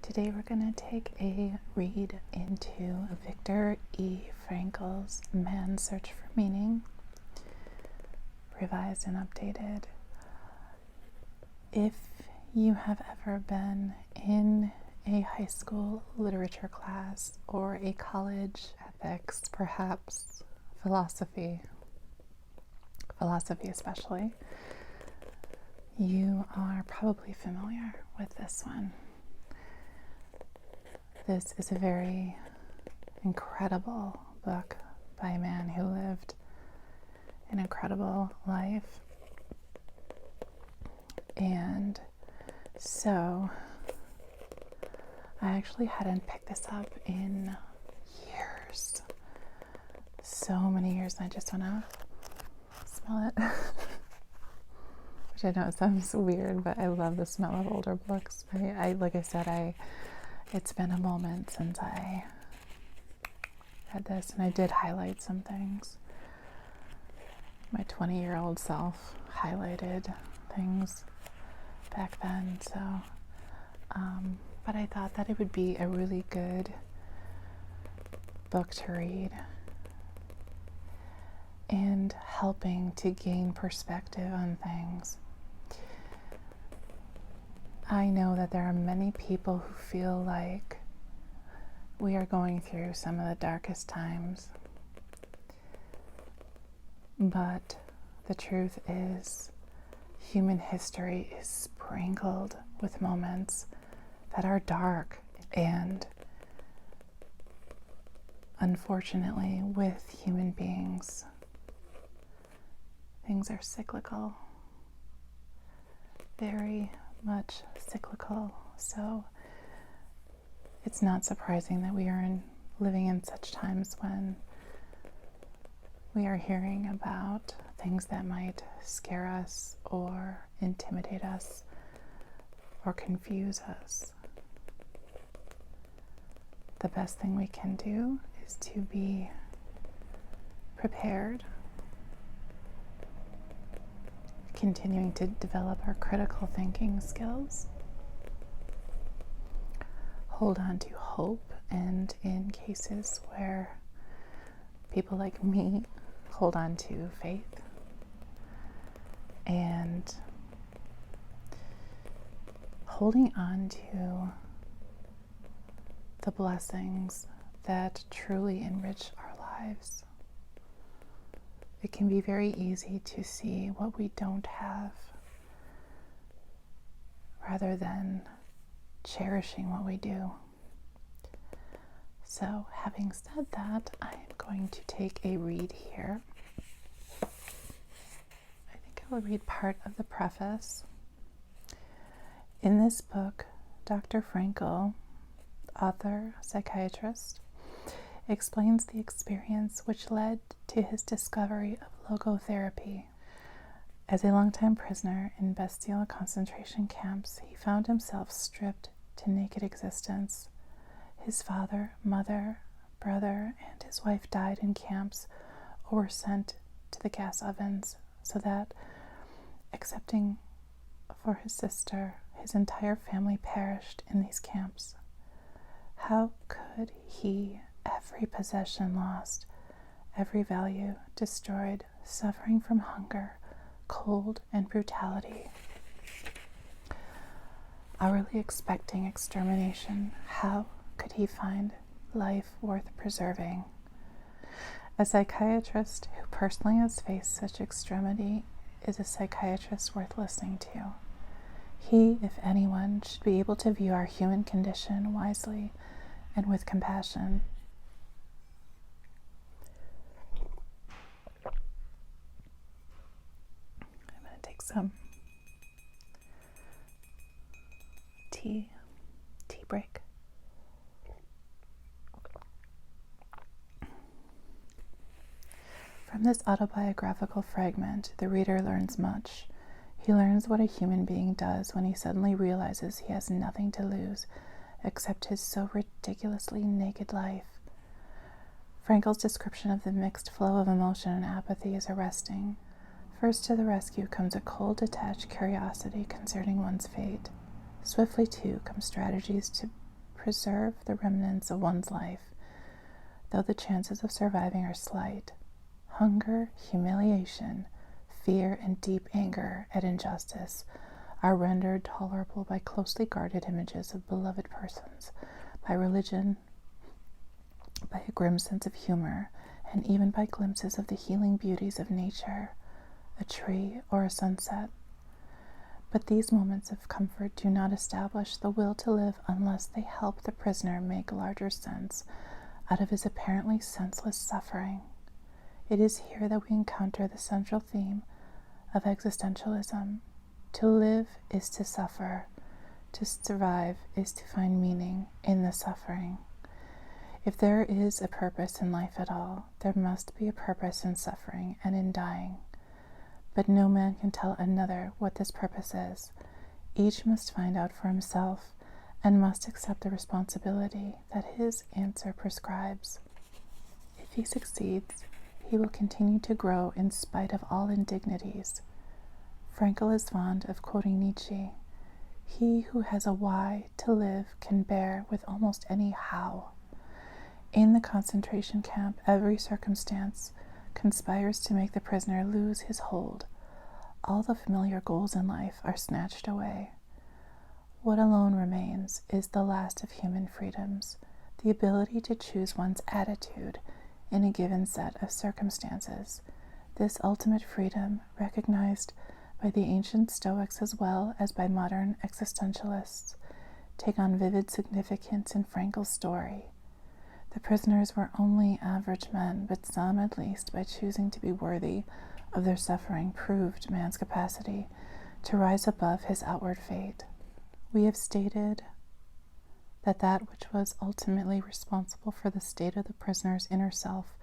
Today we're going to take a read into Viktor Frankl's Man's Search for Meaning, revised and updated. If you have ever been in a high school literature class or a college ethics, perhaps philosophy especially, you are probably familiar with this one. This is a very incredible book by a man who lived an incredible life. And so I actually hadn't picked this up in years. So many years, and I just want to smell it. Which I know sounds weird, but I love the smell of older books. Like I said, it's been a moment since I had this, and I did highlight some things. My 20-year-old self highlighted things back then, so but I thought that it would be a really good book to read and helping to gain perspective on things. I know that there are many people who feel like we are going through some of the darkest times, but the truth is human history is sprinkled with moments that are dark, and unfortunately with human beings, things are cyclical, very much cyclical. So it's not surprising that we are living in such times when we are hearing about things that might scare us or intimidate us or confuse us. The best thing we can do is to be prepared, continuing to develop our critical thinking skills, hold on to hope, and in cases where people like me hold on to faith, and holding on to the blessings that truly enrich our lives. It can be very easy to see what we don't have rather than cherishing what we do. So, having said that, I am going to take a read here. I think I will read part of the preface. In this book, Dr. Frankl, author, psychiatrist, explains the experience which led to his discovery of logotherapy. As a longtime prisoner in bestial concentration camps, he found himself stripped to naked existence. His father, mother, brother, and his wife died in camps or were sent to the gas ovens, so that, excepting for his sister, his entire family perished in these camps. How could he, every possession lost, every value destroyed, suffering from hunger, cold, and brutality, hourly expecting extermination, how could he find life worth preserving? A psychiatrist who personally has faced such extremity is a psychiatrist worth listening to. He, if anyone, should be able to view our human condition wisely and with compassion. I'm going to take some tea break. From this autobiographical fragment, the reader learns much. He learns what a human being does when he suddenly realizes he has nothing to lose except his so ridiculously naked life. Frankl's description of the mixed flow of emotion and apathy is arresting. First to the rescue comes a cold, detached curiosity concerning one's fate. Swiftly, too, come strategies to preserve the remnants of one's life, though the chances of surviving are slight. Hunger, humiliation, fear, and deep anger at injustice are rendered tolerable by closely guarded images of beloved persons, by religion, by a grim sense of humor, and even by glimpses of the healing beauties of nature, a tree, or a sunset. But these moments of comfort do not establish the will to live unless they help the prisoner make larger sense out of his apparently senseless suffering. It is here that we encounter the central theme of existentialism. To live is to suffer. To survive is to find meaning in the suffering. If there is a purpose in life at all, there must be a purpose in suffering and in dying. But no man can tell another what this purpose is. Each must find out for himself and must accept the responsibility that his answer prescribes. If he succeeds, he will continue to grow in spite of all indignities. Frankl is fond of quoting Nietzsche. He who has a why to live can bear with almost any how. In the concentration camp, every circumstance conspires to make the prisoner lose his hold. All the familiar goals in life are snatched away. What alone remains is the last of human freedoms, the ability to choose one's attitude in a given set of circumstances. This ultimate freedom, recognized by the ancient Stoics as well as by modern existentialists, take on vivid significance in Frankl's story. The prisoners were only average men, but some, at least, by choosing to be worthy of their suffering, proved man's capacity to rise above his outward fate. We have stated that which was ultimately responsible for the state of the prisoner's inner self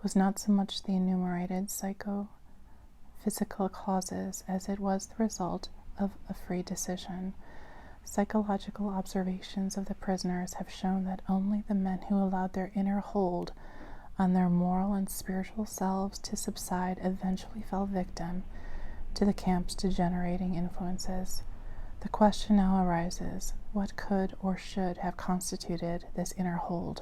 was not so much the enumerated psychophysical causes as it was the result of a free decision. Psychological observations of the prisoners have shown that only the men who allowed their inner hold on their moral and spiritual selves to subside eventually fell victim to the camp's degenerating influences. The question now arises, what could or should have constituted this inner hold?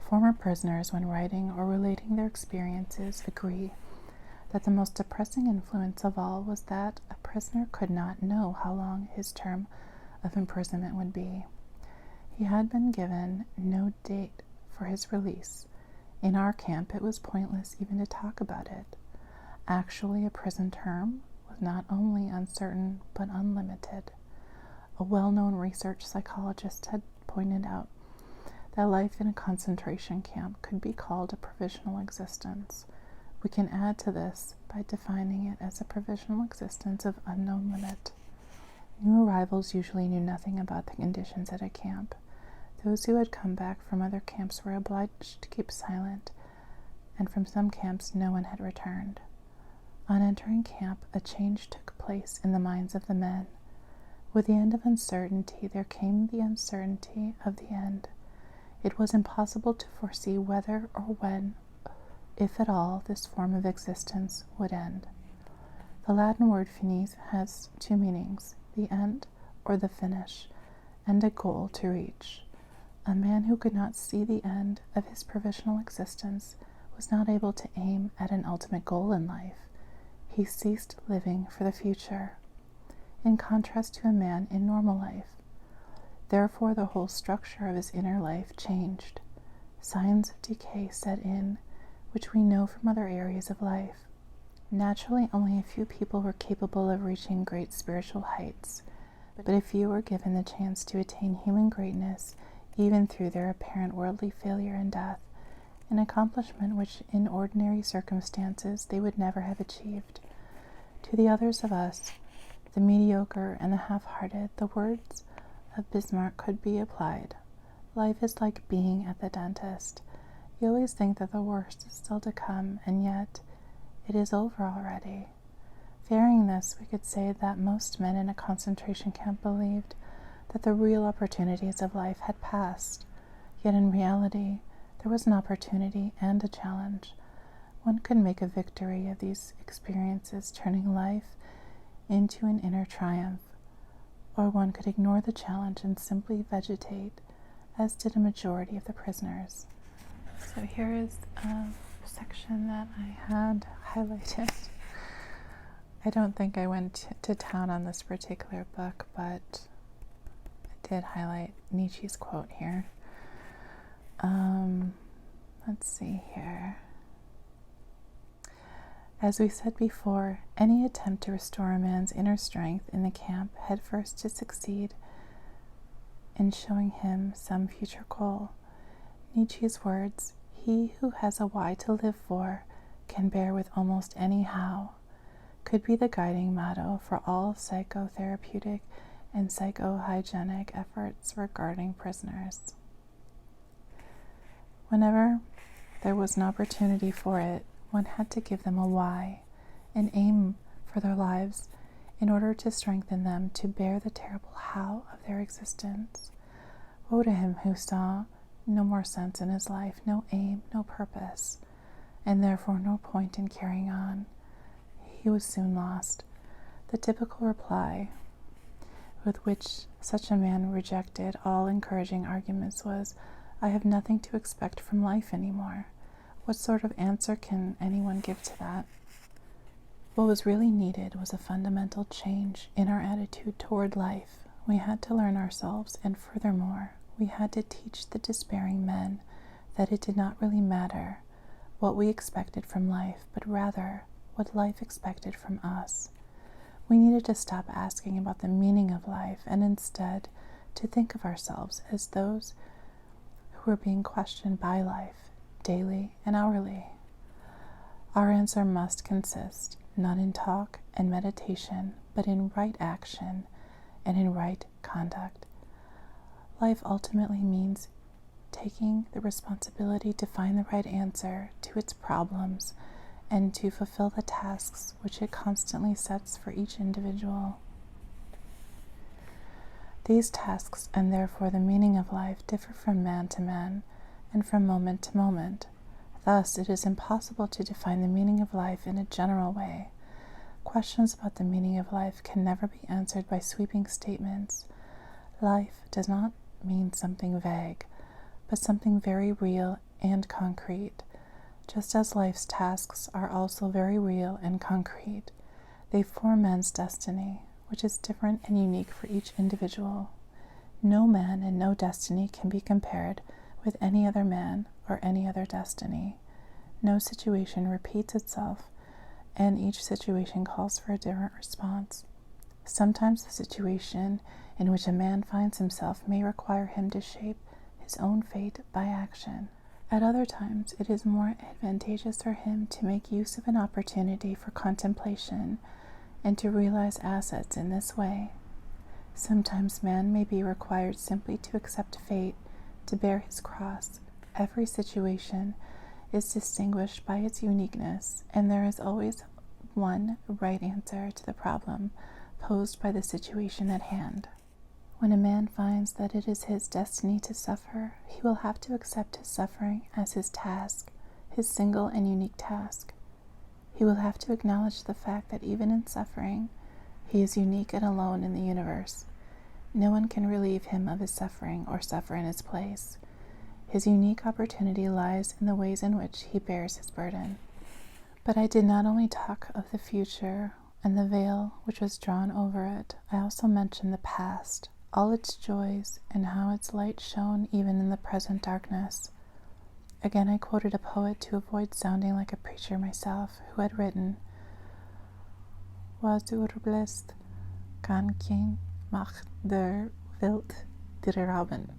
Former prisoners, when writing or relating their experiences, agree that the most depressing influence of all was that a prisoner could not know how long his term of imprisonment would be. He had been given no date for his release. In our camp, it was pointless even to talk about it. Actually, a prison term was not only uncertain but unlimited. A well-known research psychologist had pointed out that life in a concentration camp could be called a provisional existence. We can add to this by defining it as a provisional existence of unknown limit. New arrivals usually knew nothing about the conditions at a camp. Those who had come back from other camps were obliged to keep silent, and from some camps no one had returned. On entering camp, a change took place in the minds of the men. With the end of uncertainty, there came the uncertainty of the end. It was impossible to foresee whether or when, if at all, this form of existence would end. The Latin word finis has two meanings: the end or the finish, and a goal to reach. A man who could not see the end of his provisional existence was not able to aim at an ultimate goal in life. He ceased living for the future, in contrast to a man in normal life. Therefore, the whole structure of his inner life changed. Signs of decay set in, which we know from other areas of life. Naturally, only a few people were capable of reaching great spiritual heights, but a few were given the chance to attain human greatness even through their apparent worldly failure and death, an accomplishment which in ordinary circumstances they would never have achieved. To the others of us, the mediocre and the half-hearted, the words of Bismarck could be applied. Life is like being at the dentist. You always think that the worst is still to come, and yet it is over already. Fearing this, we could say that most men in a concentration camp believed that the real opportunities of life had passed, yet in reality there was an opportunity and a challenge. One could make a victory of these experiences, turning life into an inner triumph, or one could ignore the challenge and simply vegetate as did a majority of the prisoners. So here is a section that I had highlighted. I don't think I went to town on this particular book, but I did highlight Nietzsche's quote here. Let's see here. As we said before, any attempt to restore a man's inner strength in the camp had first to succeed in showing him some future goal. Nietzsche's words, "He who has a why to live for can bear with almost any how," could be the guiding motto for all psychotherapeutic and psychohygienic efforts regarding prisoners. Whenever there was an opportunity for it, one had to give them a why, an aim for their lives, in order to strengthen them to bear the terrible how of their existence. Woe to him who saw no more sense in his life, no aim, no purpose, and therefore no point in carrying on. He was soon lost. The typical reply with which such a man rejected all encouraging arguments was, "I have nothing to expect from life anymore." What sort of answer can anyone give to that? What was really needed was a fundamental change in our attitude toward life. We had to learn ourselves, and furthermore, we had to teach the despairing men that it did not really matter what we expected from life, but rather what life expected from us. We needed to stop asking about the meaning of life and instead to think of ourselves as those who were being questioned by life, daily and hourly. Our answer must consist not in talk and meditation, but in right action and in right conduct. Life ultimately means taking the responsibility to find the right answer to its problems and to fulfill the tasks which it constantly sets for each individual. These tasks, and therefore the meaning of life, differ from man to man and from moment to moment. Thus, it is impossible to define the meaning of life in a general way. Questions about the meaning of life can never be answered by sweeping statements. Life does not mean something vague, but something very real and concrete. Just as life's tasks are also very real and concrete, they form man's destiny, which is different and unique for each individual. No man and no destiny can be compared with any other man or any other destiny. No situation repeats itself, and each situation calls for a different response. Sometimes the situation in which a man finds himself may require him to shape his own fate by action. At other times, it is more advantageous for him to make use of an opportunity for contemplation and to realize assets in this way. Sometimes man may be required simply to accept fate, to bear his cross. Every situation is distinguished by its uniqueness, and there is always one right answer to the problem posed by the situation at hand. When a man finds that it is his destiny to suffer, he will have to accept his suffering as his task, his single and unique task. He will have to acknowledge the fact that even in suffering, he is unique and alone in the universe. No one can relieve him of his suffering or suffer in his place. His unique opportunity lies in the ways in which he bears his burden. But I did not only talk of the future and the veil which was drawn over it, I also mentioned the past, all its joys, and how its light shone even in the present darkness. Again, I quoted a poet to avoid sounding like a preacher myself, who had written, "Was du blest, kan geen macht der wild dir rauben."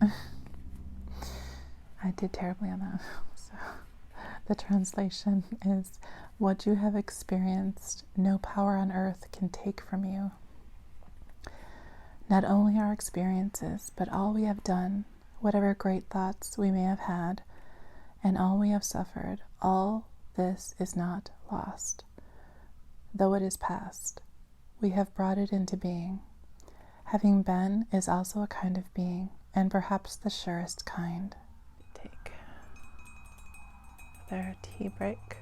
I did terribly on that. So the translation is, "What you have experienced, no power on earth can take from you." Not only our experiences, but all we have done, whatever great thoughts we may have had, and all we have suffered, all this is not lost. Though it is past, we have brought it into being. Having been is also a kind of being, and perhaps the surest kind. Take their tea break.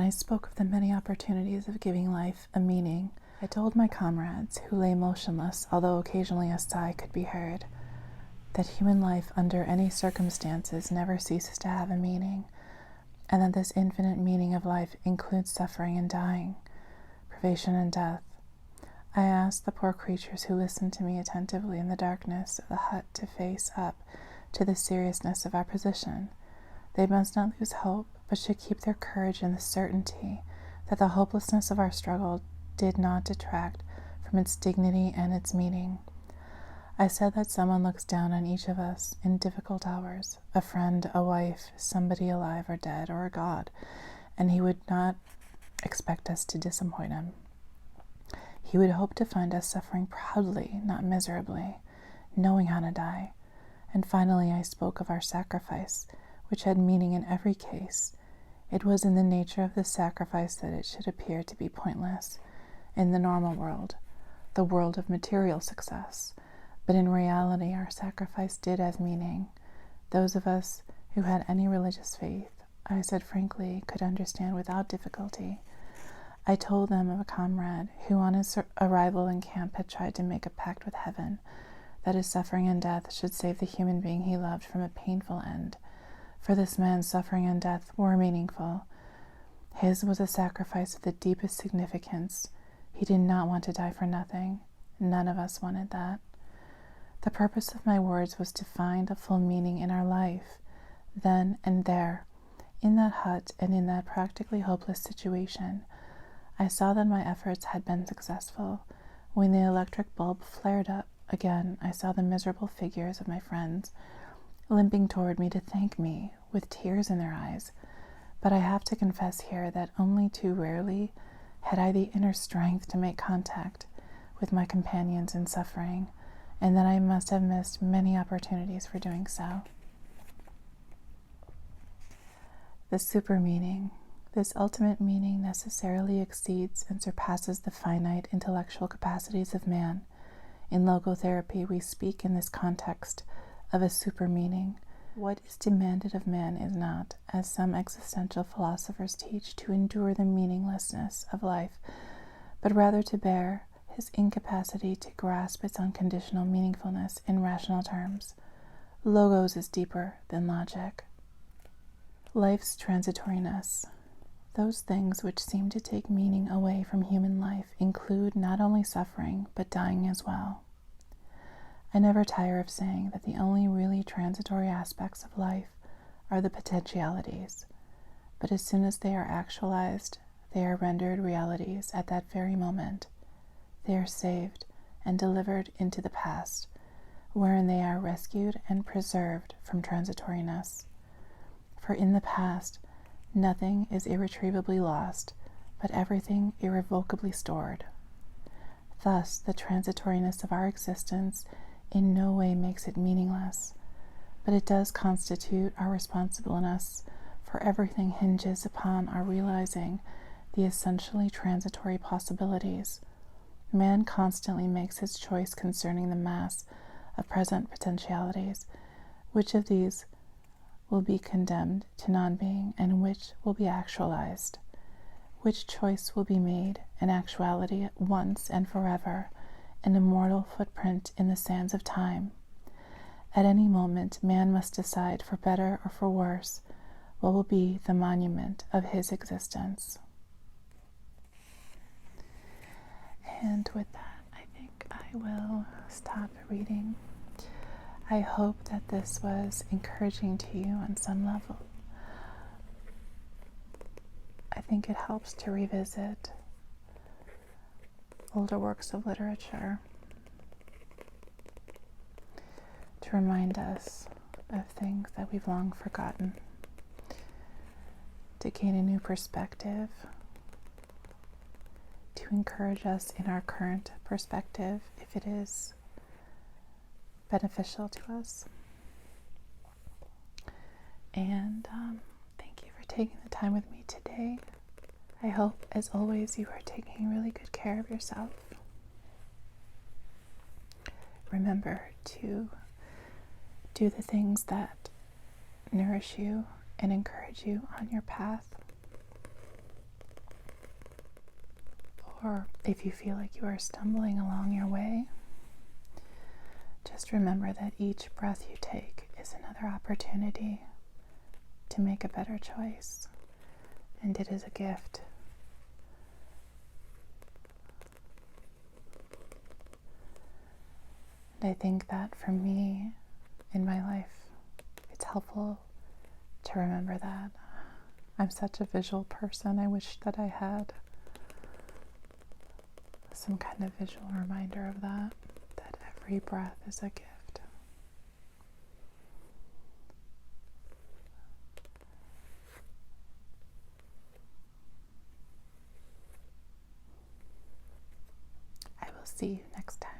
I spoke of the many opportunities of giving life a meaning, I told my comrades, who lay motionless, although occasionally a sigh could be heard, that human life under any circumstances never ceases to have a meaning, and that this infinite meaning of life includes suffering and dying, privation and death. I asked the poor creatures who listened to me attentively in the darkness of the hut to face up to the seriousness of our position. They must not lose hope, but should keep their courage in the certainty that the hopelessness of our struggle did not detract from its dignity and its meaning. I said that someone looks down on each of us in difficult hours, a friend, a wife, somebody alive or dead, or a God, and he would not expect us to disappoint him. He would hope to find us suffering proudly, not miserably, knowing how to die. And finally I spoke of our sacrifice, which had meaning in every case. It was in the nature of the sacrifice that it should appear to be pointless in the normal world, the world of material success. But in reality, our sacrifice did have meaning. Those of us who had any religious faith, I said frankly, could understand without difficulty. I told them of a comrade who on his arrival in camp had tried to make a pact with heaven, that his suffering and death should save the human being he loved from a painful end. For this man's suffering and death were meaningful. His was a sacrifice of the deepest significance. He did not want to die for nothing. None of us wanted that. The purpose of my words was to find a full meaning in our life, then and there, in that hut and in that practically hopeless situation. I saw that my efforts had been successful. When the electric bulb flared up again, I saw the miserable figures of my friends limping toward me to thank me, with tears in their eyes. But I have to confess here that only too rarely had I the inner strength to make contact with my companions in suffering, and that I must have missed many opportunities for doing so. The super meaning. This ultimate meaning necessarily exceeds and surpasses the finite intellectual capacities of man. In logotherapy, we speak in this context of a super meaning. What is demanded of man is not, as some existential philosophers teach, to endure the meaninglessness of life, but rather to bear his incapacity to grasp its unconditional meaningfulness in rational terms. Logos is deeper than logic. Life's transitoriness. Those things which seem to take meaning away from human life include not only suffering, but dying as well. I never tire of saying that the only really transitory aspects of life are the potentialities, but as soon as they are actualized, they are rendered realities at that very moment. They are saved and delivered into the past, wherein they are rescued and preserved from transitoriness. For in the past, nothing is irretrievably lost, but everything irrevocably stored. Thus, the transitoriness of our existence in no way makes it meaningless, but it does constitute our responsibility, for everything hinges upon our realizing the essentially transitory possibilities. Man constantly makes his choice concerning the mass of present potentialities. Which of these will be condemned to non-being and which will be actualized? Which choice will be made in actuality at once and forever, an immortal footprint in the sands of time? At any moment, man must decide, for better or for worse, what will be the monument of his existence. And with that, I think I will stop reading. I hope that this was encouraging to you on some level. I think it helps to revisit older works of literature to remind us of things that we've long forgotten, to gain a new perspective, to encourage us in our current perspective if it is beneficial to us. And thank you for taking the time with me today. I hope, as always, you are taking really good care of yourself. Remember to do the things that nourish you and encourage you on your path. or if you feel like you are stumbling along your way, just remember that each breath you take is another opportunity to make a better choice, and it is a gift. And I think that for me, in my life, it's helpful to remember that. I'm such a visual person. I wish that I had some kind of visual reminder of that every breath is a gift. I will see you next time.